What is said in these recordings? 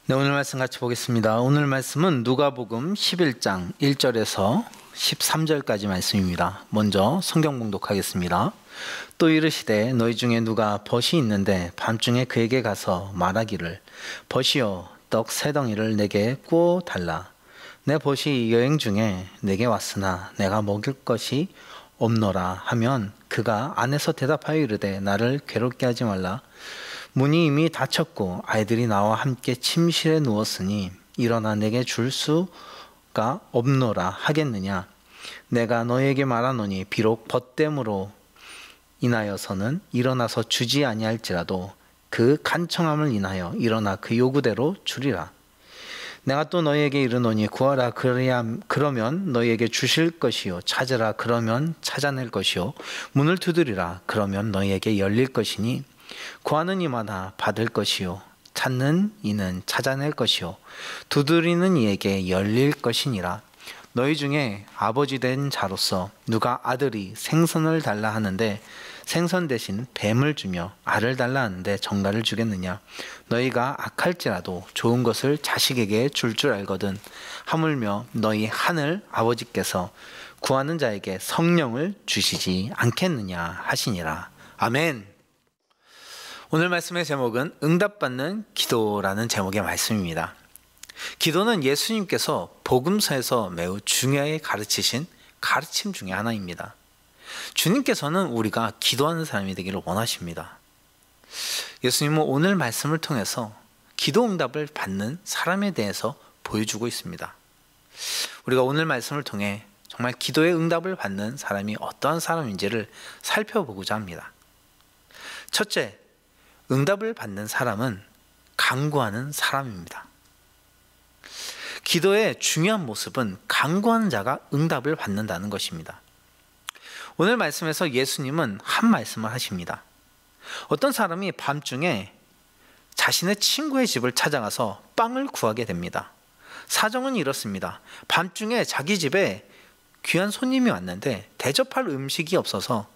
네, 오늘 말씀 같이 보겠습니다. 오늘 말씀은 누가복음 11장 1절에서 13절까지 말씀입니다. 먼저 성경 봉독하겠습니다. 또 이르시되 너희 중에 누가 벗이 있는데 밤중에 그에게 가서 말하기를 벗이여 떡 세 덩이를 내게 구워 달라. 내 벗이 여행 중에 내게 왔으나 내가 먹일 것이 없노라 하면 그가 안에서 대답하여 이르되 나를 괴롭게 하지 말라. 문이 이미 닫혔고 아이들이 나와 함께 침실에 누웠으니 일어나 내게 줄 수가 없노라 하겠느냐. 내가 너에게 말하노니 비록 벗됨으로 인하여서는 일어나서 주지 아니할지라도 그 간청함을 인하여 일어나 그 요구대로 주리라. 내가 또 너희에게 이르노니 구하라 그러면 너희에게 주실 것이요 찾으라 그러면 찾아낼 것이요 문을 두드리라 그러면 너희에게 열릴 것이니 구하는 이마다 받을 것이요 찾는 이는 찾아낼 것이요 두드리는 이에게 열릴 것이니라. 너희 중에 아버지 된 자로서 누가 아들이 생선을 달라 하는데 생선 대신 뱀을 주며 알을 달라 하는데 정갈을 주겠느냐. 너희가 악할지라도 좋은 것을 자식에게 줄 줄 알거든 하물며 너희 하늘 아버지께서 구하는 자에게 성령을 주시지 않겠느냐 하시니라. 아멘. 오늘 말씀의 제목은 응답받는 기도라는 제목의 말씀입니다. 기도는 예수님께서 복음서에서 매우 중요하게 가르치신 가르침 중에 하나입니다. 주님께서는 우리가 기도하는 사람이 되기를 원하십니다. 예수님은 오늘 말씀을 통해서 기도 응답을 받는 사람에 대해서 보여주고 있습니다. 우리가 오늘 말씀을 통해 정말 기도의 응답을 받는 사람이 어떠한 사람인지를 살펴보고자 합니다. 첫째, 응답을 받는 사람은 간구하는 사람입니다. 기도의 중요한 모습은 간구하는 자가 응답을 받는다는 것입니다. 오늘 말씀에서 예수님은 한 말씀을 하십니다. 어떤 사람이 밤중에 자신의 친구의 집을 찾아가서 빵을 구하게 됩니다. 사정은 이렇습니다. 밤중에 자기 집에 귀한 손님이 왔는데 대접할 음식이 없어서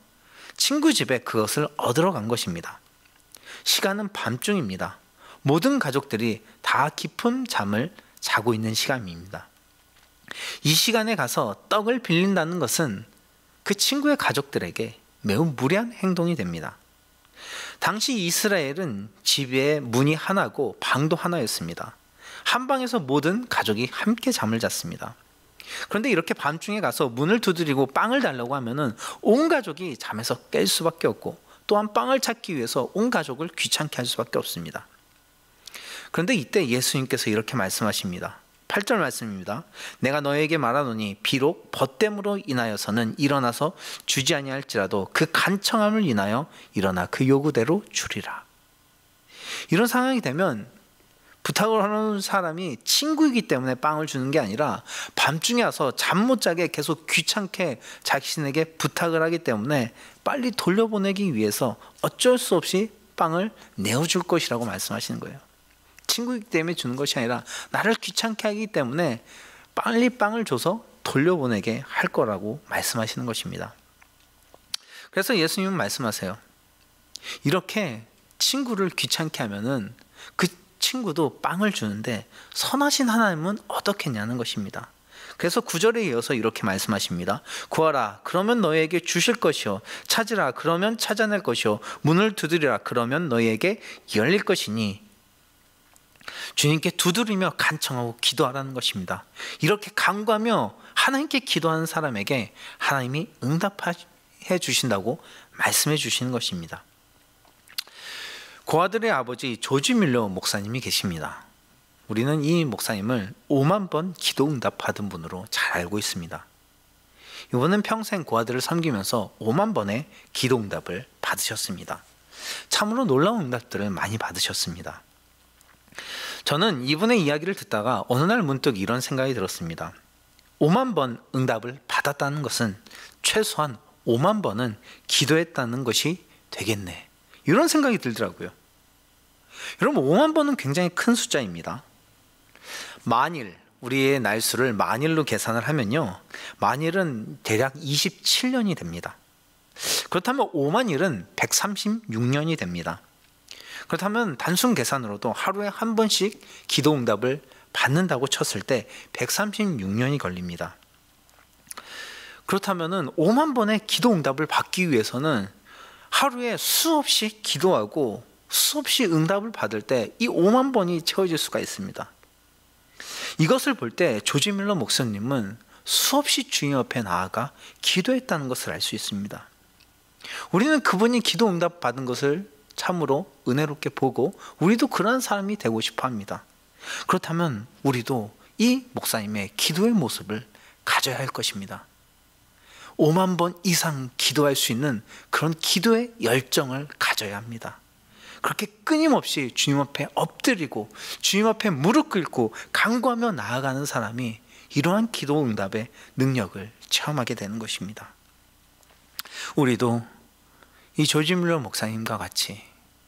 친구 집에 그것을 얻으러 간 것입니다. 시간은 밤중입니다. 모든 가족들이 다 깊은 잠을 자고 있는 시간입니다. 이 시간에 가서 떡을 빌린다는 것은 그 친구의 가족들에게 매우 무례한 행동이 됩니다. 당시 이스라엘은 집에 문이 하나고 방도 하나였습니다. 한 방에서 모든 가족이 함께 잠을 잤습니다. 그런데 이렇게 밤중에 가서 문을 두드리고 빵을 달라고 하면은 온 가족이 잠에서 깰 수밖에 없고 또한 빵을 찾기 위해서 온 가족을 귀찮게 할 수밖에 없습니다. 그런데 이때 예수님께서 이렇게 말씀하십니다. 8절 말씀입니다. 내가 너에게 말하노니 비록 벗됨으로 인하여서는 일어나서 주지 아니할지라도 그 간청함을 인하여 일어나 그 요구대로 주리라. 이런 상황이 되면 부탁을 하는 사람이 친구이기 때문에 빵을 주는 게 아니라 밤중에 와서 잠 못 자게 계속 귀찮게 자신에게 부탁을 하기 때문에 빨리 돌려보내기 위해서 어쩔 수 없이 빵을 내어줄 것이라고 말씀하시는 거예요. 친구이기 때문에 주는 것이 아니라 나를 귀찮게 하기 때문에 빨리 빵을 줘서 돌려보내게 할 거라고 말씀하시는 것입니다. 그래서 예수님은 말씀하세요. 이렇게 친구를 귀찮게 하면은 그 친구도 빵을 주는데 선하신 하나님은 어떻겠냐는 것입니다. 그래서 9절에 이어서 이렇게 말씀하십니다. 구하라 그러면 너희에게 주실 것이요 찾으라 그러면 찾아낼 것이요 문을 두드리라 그러면 너희에게 열릴 것이니 주님께 두드리며 간청하고 기도하라는 것입니다. 이렇게 간구하며 하나님께 기도하는 사람에게 하나님이 응답해 주신다고 말씀해 주시는 것입니다. 고아들의 아버지 조지 밀러 목사님이 계십니다. 우리는 이 목사님을 5만 번 기도 응답 받은 분으로 잘 알고 있습니다. 이분은 평생 고아들을 섬기면서 5만 번의 기도 응답을 받으셨습니다. 참으로 놀라운 응답들을 많이 받으셨습니다. 저는 이분의 이야기를 듣다가 어느 날 문득 이런 생각이 들었습니다. 5만 번 응답을 받았다는 것은 최소한 5만 번은 기도했다는 것이 되겠네. 이런 생각이 들더라고요. 여러분 5만 번은 굉장히 큰 숫자입니다. 만일 우리의 날수를 만일로 계산을 하면요. 만일은 대략 27년이 됩니다. 그렇다면 5만 일은 136년이 됩니다. 그렇다면 단순 계산으로도 하루에 한 번씩 기도 응답을 받는다고 쳤을 때 136년이 걸립니다. 그렇다면 5만 번의 기도 응답을 받기 위해서는 하루에 수없이 기도하고 수없이 응답을 받을 때 이 5만 번이 채워질 수가 있습니다. 이것을 볼 때 조지 밀러 목사님은 수없이 주님 앞에 나아가 기도했다는 것을 알 수 있습니다. 우리는 그분이 기도 응답 받은 것을 참으로 은혜롭게 보고 우리도 그러한 사람이 되고 싶어 합니다. 그렇다면 우리도 이 목사님의 기도의 모습을 가져야 할 것입니다. 5만 번 이상 기도할 수 있는 그런 기도의 열정을 가져야 합니다. 그렇게 끊임없이 주님 앞에 엎드리고 주님 앞에 무릎 꿇고 간구하며 나아가는 사람이 이러한 기도 응답의 능력을 체험하게 되는 것입니다. 우리도 이 조지 밀러 목사님과 같이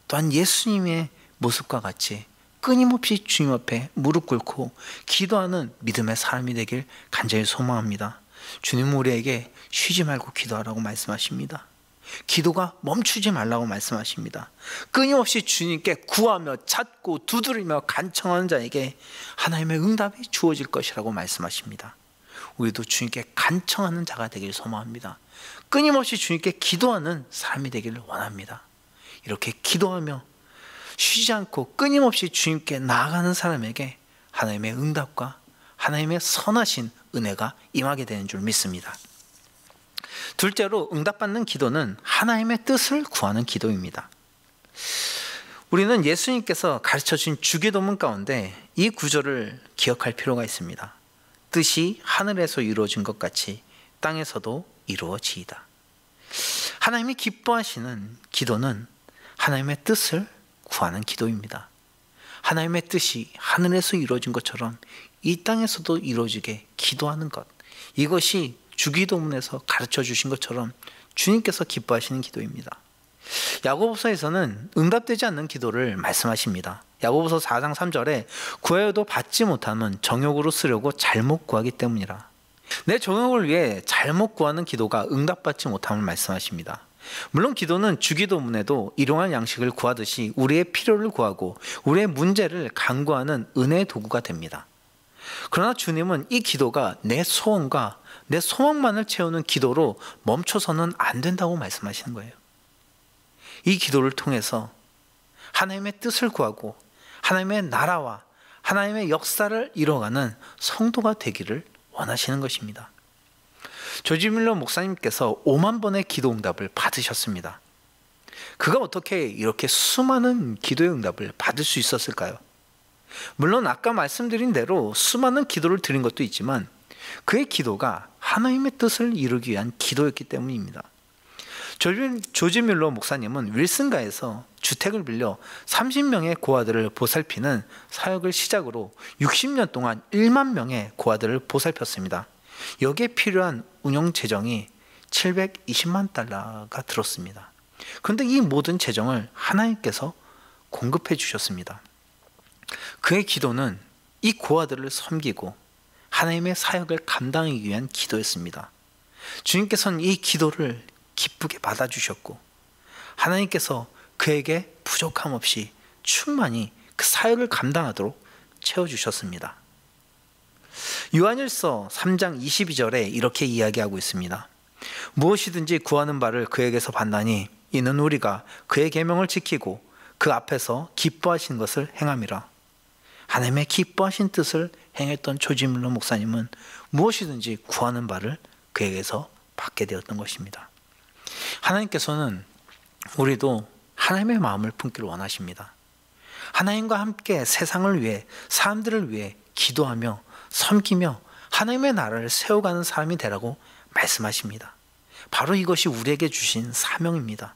또한 예수님의 모습과 같이 끊임없이 주님 앞에 무릎 꿇고 기도하는 믿음의 사람이 되길 간절히 소망합니다. 주님은 우리에게 쉬지 말고 기도하라고 말씀하십니다. 기도가 멈추지 말라고 말씀하십니다. 끊임없이 주님께 구하며 찾고 두드리며 간청하는 자에게 하나님의 응답이 주어질 것이라고 말씀하십니다. 우리도 주님께 간청하는 자가 되길 소망합니다. 끊임없이 주님께 기도하는 사람이 되기를 원합니다. 이렇게 기도하며 쉬지 않고 끊임없이 주님께 나아가는 사람에게 하나님의 응답과 하나님의 선하신 은혜가 임하게 되는 줄 믿습니다. 둘째로 응답받는 기도는 하나님의 뜻을 구하는 기도입니다. 우리는 예수님께서 가르쳐준 주기도문 가운데 이 구절을 기억할 필요가 있습니다. 뜻이 하늘에서 이루어진 것 같이 땅에서도 이루어지이다. 하나님이 기뻐하시는 기도는 하나님의 뜻을 구하는 기도입니다. 하나님의 뜻이 하늘에서 이루어진 것처럼 이 땅에서도 이루어지게 기도하는 것, 이것이 주기도문에서 가르쳐 주신 것처럼 주님께서 기뻐하시는 기도입니다. 야고보서에서는 응답되지 않는 기도를 말씀하십니다. 야고보서 4장 3절에 구하여도 받지 못하면 정욕으로 쓰려고 잘못 구하기 때문이라. 내 정욕을 위해 잘못 구하는 기도가 응답받지 못함을 말씀하십니다. 물론 기도는 주기도문에도 일용할 양식을 구하듯이 우리의 필요를 구하고 우리의 문제를 간구하는 은혜의 도구가 됩니다. 그러나 주님은 이 기도가 내 소원과 내 소망만을 채우는 기도로 멈춰서는 안 된다고 말씀하시는 거예요. 이 기도를 통해서 하나님의 뜻을 구하고 하나님의 나라와 하나님의 역사를 이뤄가는 성도가 되기를 원하시는 것입니다. 조지 밀러 목사님께서 5만 번의 기도 응답을 받으셨습니다. 그가 어떻게 이렇게 수많은 기도의 응답을 받을 수 있었을까요? 물론 아까 말씀드린 대로 수많은 기도를 드린 것도 있지만 그의 기도가 하나님의 뜻을 이루기 위한 기도였기 때문입니다. 조지 밀러 목사님은 윌슨가에서 주택을 빌려 30명의 고아들을 보살피는 사역을 시작으로 60년 동안 1만 명의 고아들을 보살폈습니다. 여기에 필요한 운영 재정이 720만 달러가 들었습니다. 그런데 이 모든 재정을 하나님께서 공급해 주셨습니다. 그의 기도는 이 고아들을 섬기고 하나님의 사역을 감당하기 위한 기도였습니다. 주님께서는 이 기도를 기쁘게 받아주셨고 하나님께서 그에게 부족함 없이 충만히 그 사역을 감당하도록 채워주셨습니다. 요한일서 3장 22절에 이렇게 이야기하고 있습니다. 무엇이든지 구하는 바를 그에게서 받나니 이는 우리가 그의 계명을 지키고 그 앞에서 기뻐하신 것을 행함이라. 하나님의 기뻐하신 뜻을 행했던 조지 밀러 목사님은 무엇이든지 구하는 바를 그에게서 받게 되었던 것입니다. 하나님께서는 우리도 하나님의 마음을 품기를 원하십니다. 하나님과 함께 세상을 위해 사람들을 위해 기도하며 섬기며 하나님의 나라를 세워가는 사람이 되라고 말씀하십니다. 바로 이것이 우리에게 주신 사명입니다.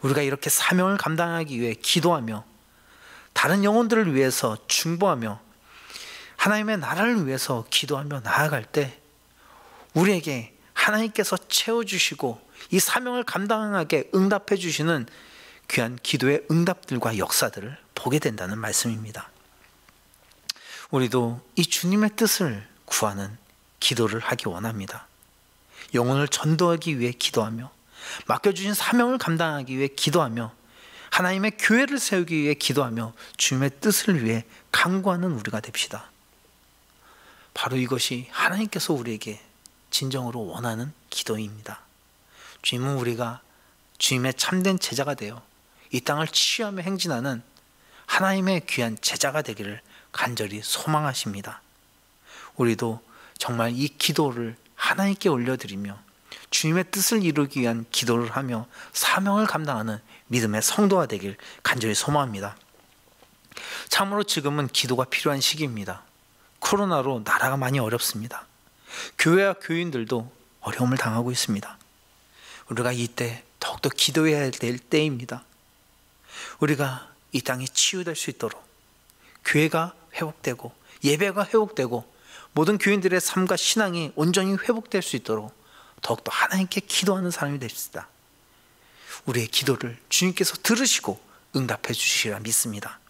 우리가 이렇게 사명을 감당하기 위해 기도하며 다른 영혼들을 위해서 중보하며 하나님의 나라를 위해서 기도하며 나아갈 때 우리에게 하나님께서 채워주시고 이 사명을 감당하게 응답해 주시는 귀한 기도의 응답들과 역사들을 보게 된다는 말씀입니다. 우리도 이 주님의 뜻을 구하는 기도를 하기 원합니다. 영혼을 전도하기 위해 기도하며 맡겨주신 사명을 감당하기 위해 기도하며 하나님의 교회를 세우기 위해 기도하며 주님의 뜻을 위해 간구하는 우리가 됩시다. 바로 이것이 하나님께서 우리에게 진정으로 원하는 기도입니다. 주님은 우리가 주님의 참된 제자가 되어 이 땅을 치유하며 행진하는 하나님의 귀한 제자가 되기를 간절히 소망하십니다. 우리도 정말 이 기도를 하나님께 올려드리며 주님의 뜻을 이루기 위한 기도를 하며 사명을 감당하는 믿음의 성도가 되길 간절히 소망합니다. 참으로 지금은 기도가 필요한 시기입니다. 코로나로 나라가 많이 어렵습니다. 교회와 교인들도 어려움을 당하고 있습니다. 우리가 이때 더욱더 기도해야 될 때입니다. 우리가 이 땅이 치유될 수 있도록 교회가 회복되고 예배가 회복되고 모든 교인들의 삶과 신앙이 온전히 회복될 수 있도록 더욱더 하나님께 기도하는 사람이 됩시다. 우리의 기도를 주님께서 들으시고 응답해 주시리라 믿습니다.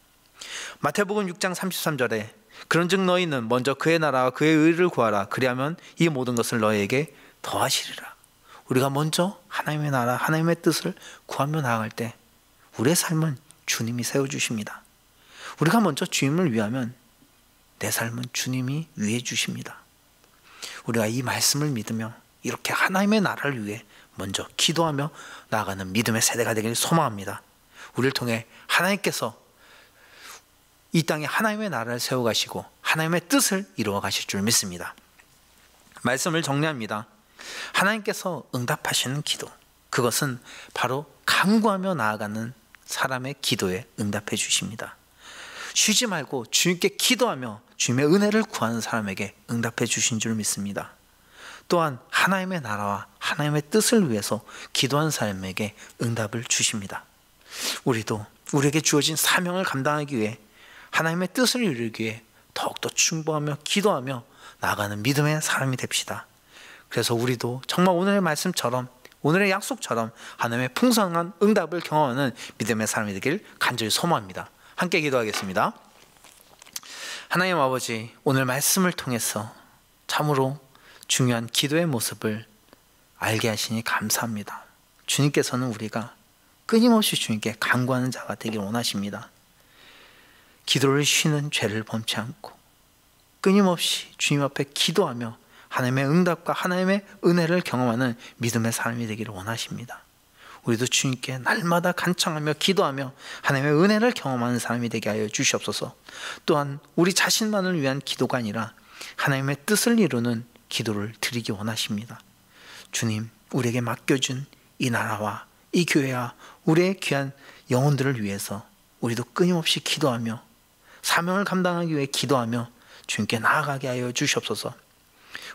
마태복음 6장 33절에 그런즉 너희는 먼저 그의 나라와 그의 의를 구하라. 그리하면 이 모든 것을 너희에게 더하시리라. 우리가 먼저 하나님의 나라, 하나님의 뜻을 구하며 나아갈 때 우리의 삶은 주님이 세워주십니다. 우리가 먼저 주님을 위하면 내 삶은 주님이 위해 주십니다. 우리가 이 말씀을 믿으며 이렇게 하나님의 나라를 위해 먼저 기도하며 나아가는 믿음의 세대가 되기를 소망합니다. 우리를 통해 하나님께서 이 땅에 하나님의 나라를 세워가시고 하나님의 뜻을 이루어 가실 줄 믿습니다. 말씀을 정리합니다. 하나님께서 응답하시는 기도, 그것은 바로 간구하며 나아가는 사람의 기도에 응답해 주십니다. 쉬지 말고 주님께 기도하며 주님의 은혜를 구하는 사람에게 응답해 주신 줄 믿습니다. 또한 하나님의 나라와 하나님의 뜻을 위해서 기도한 사람에게 응답을 주십니다. 우리도 우리에게 주어진 사명을 감당하기 위해 하나님의 뜻을 이루기 위해 더욱더 충고하며 기도하며 나아가는 믿음의 사람이 됩시다. 그래서 우리도 정말 오늘의 말씀처럼 오늘의 약속처럼 하나님의 풍성한 응답을 경험하는 믿음의 사람이 되길 간절히 소망합니다. 함께 기도하겠습니다. 하나님 아버지, 오늘 말씀을 통해서 참으로 중요한 기도의 모습을 알게 하시니 감사합니다. 주님께서는 우리가 끊임없이 주님께 간구하는 자가 되길 원하십니다. 기도를 쉬는 죄를 범치 않고 끊임없이 주님 앞에 기도하며 하나님의 응답과 하나님의 은혜를 경험하는 믿음의 사람이 되기를 원하십니다. 우리도 주님께 날마다 간청하며 기도하며 하나님의 은혜를 경험하는 사람이 되게 하여 주시옵소서. 또한 우리 자신만을 위한 기도가 아니라 하나님의 뜻을 이루는 기도를 드리기 원하십니다. 주님, 우리에게 맡겨준 이 나라와 이 교회와 우리의 귀한 영혼들을 위해서 우리도 끊임없이 기도하며 사명을 감당하기 위해 기도하며 주님께 나아가게 하여 주시옵소서.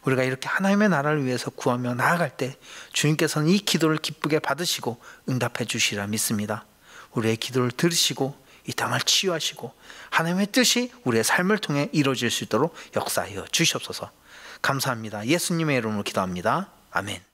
우리가 이렇게 하나님의 나라를 위해서 구하며 나아갈 때 주님께서는 이 기도를 기쁘게 받으시고 응답해 주시리라 믿습니다. 우리의 기도를 들으시고 이 땅을 치유하시고 하나님의 뜻이 우리의 삶을 통해 이루어질 수 있도록 역사하여 주시옵소서. 감사합니다. 예수님의 이름으로 기도합니다. 아멘.